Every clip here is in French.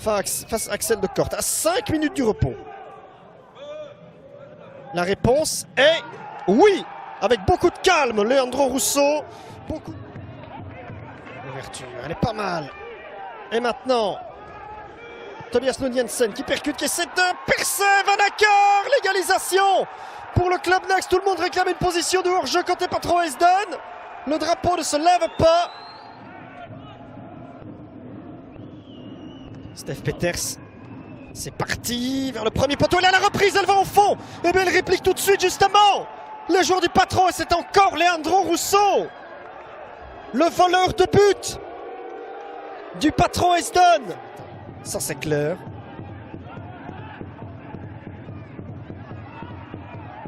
face à Axel de Corte, à 5 minutes du repos. La réponse est oui, avec beaucoup de calme, Leandro Rousseau. Beaucoup. L'ouverture, elle est pas mal. Et maintenant, Tobias Lund Jensen qui percute, qui essaie de percer, Vanacker, l'égalisation pour le Club Next. Tout le monde réclame une position de hors-jeu côté Patro Esden. Le drapeau ne se lève pas. Steph Peters, c'est parti vers le premier poteau. Elle a la reprise, elle va au fond. Et bien elle réplique tout de suite justement. Les joueurs du Patron, et c'est encore Leandro Rousseau, le voleur de but du Patron Esden. Ça c'est clair.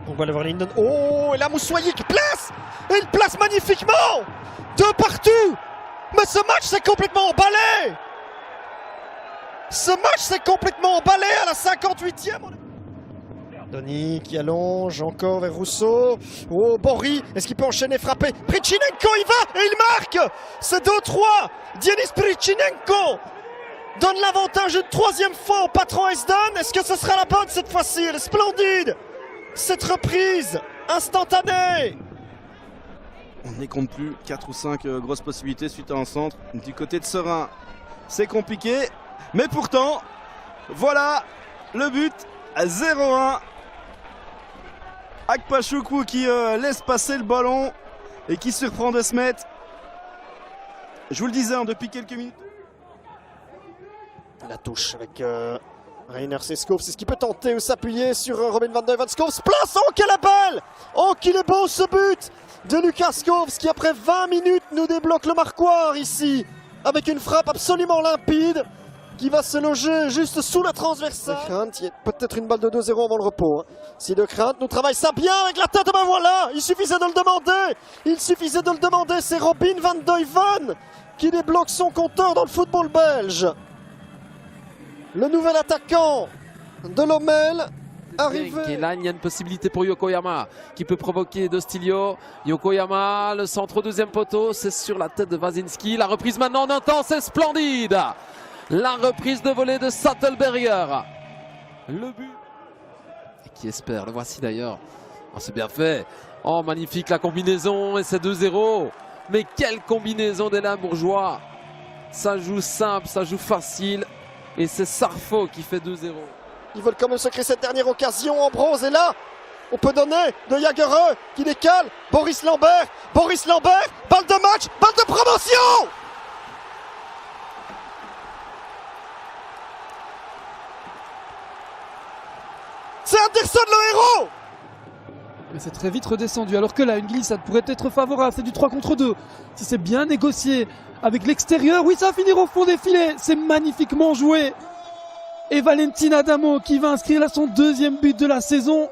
On va aller voir Linden. Oh, et là Moussoyer qui place. Et il place magnifiquement. De partout. Mais ce match s'est complètement emballé. Ce match s'est complètement emballé à la 58e. Donny qui allonge encore vers Rousseau. Oh, Bory, est-ce qu'il peut enchaîner, frapper? Prichinenko, il va et il marque. C'est 2-3. Denis Prichinenko donne l'avantage une troisième fois au Patron Esden. Est-ce que ce sera la bonne cette fois-ci? Elle est splendide, cette reprise instantanée. On ne compte plus 4 ou 5 grosses possibilités suite à un centre. Du côté de Serein, c'est compliqué. Mais pourtant, voilà le but à 0-1. Akpachukwu qui laisse passer le ballon et qui surprend de se mettre. Je vous le disais depuis quelques minutes. La touche avec Rainer Seskov, c'est ce qui peut tenter ou s'appuyer sur Robin van der Skovs. Place, oh quelle belle! Oh qu'il est beau ce but de Lucas Skovs qui après 20 minutes nous débloque le marquoir ici avec une frappe absolument limpide qui va se loger juste sous la transversale. De Crainte, il y a peut-être une balle de 2-0 avant le repos. Si De Crainte nous travaille ça bien avec la tête, ben voilà, il suffisait de le demander. Il suffisait de le demander, c'est Robin van Duiven qui débloque son compteur dans le football belge. Le nouvel attaquant de Lommel arrivé. Et là, il y a une possibilité pour Yokoyama qui peut provoquer De Stilio. Yokoyama, le centre au deuxième poteau, c'est sur la tête de Wazinski. La reprise maintenant en un temps, c'est splendide. La reprise de volée de Sattelberger. Le but. Et qui espère, le voici d'ailleurs. Oh, c'est bien fait. Oh, magnifique la combinaison et c'est 2-0. Mais quelle combinaison d'Alain Bourgeois. Ça joue simple, ça joue facile. Et c'est Sarfo qui fait 2-0. Ils veulent quand même se créer cette dernière occasion en bronze. Et là, on peut donner de Jagereux qui décale. Boris Lambert, balle de match, balle de promotion. C'est Anderson le héros. Mais c'est très vite redescendu, alors que là, une glissade pourrait être favorable. C'est du 3 contre 2. Si c'est bien négocié avec l'extérieur, oui, ça va finir au fond des filets. C'est magnifiquement joué. Et Valentin Adamo qui va inscrire là son deuxième but de la saison.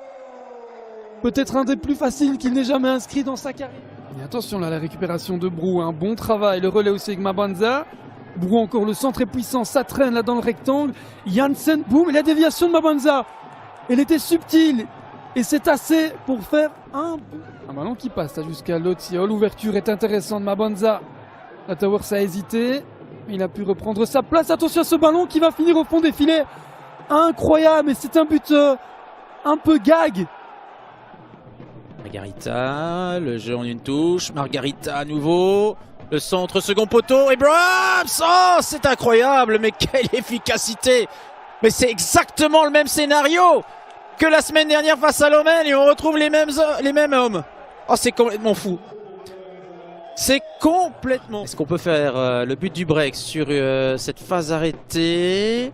Peut-être un des plus faciles qu'il n'ait jamais inscrit dans sa carrière. Et attention là, la récupération de Brou, un bon travail. Le relais aussi avec Mabanza. Brou encore, le centre est puissant, ça traîne là dans le rectangle. Janssen, boum, et la déviation de Mabanza. Elle était subtile. Et c'est assez pour faire un ballon qui passe jusqu'à Lotiol. L'ouverture est intéressante, Mabanza. La Towers a hésité. Il a pu reprendre sa place. Attention à ce ballon qui va finir au fond des filets. Incroyable, et c'est un but un peu gag. Margarita, le jeu en une touche. Margarita à nouveau. Le centre, second poteau. Et Brahms, oh, c'est incroyable, mais quelle efficacité. Mais c'est exactement le même scénario que la semaine dernière face à Lommel et on retrouve les mêmes hommes. Oh, c'est complètement fou. C'est complètement... Est-ce qu'on peut faire le but du break sur cette phase arrêtée?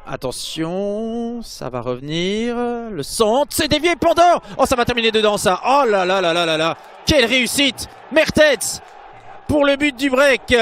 Attention, ça va revenir. Le centre, c'est dévié, Pandore. Oh, ça va terminer dedans, ça. Oh là là là là là là. Quelle réussite. Mertens pour le but du break.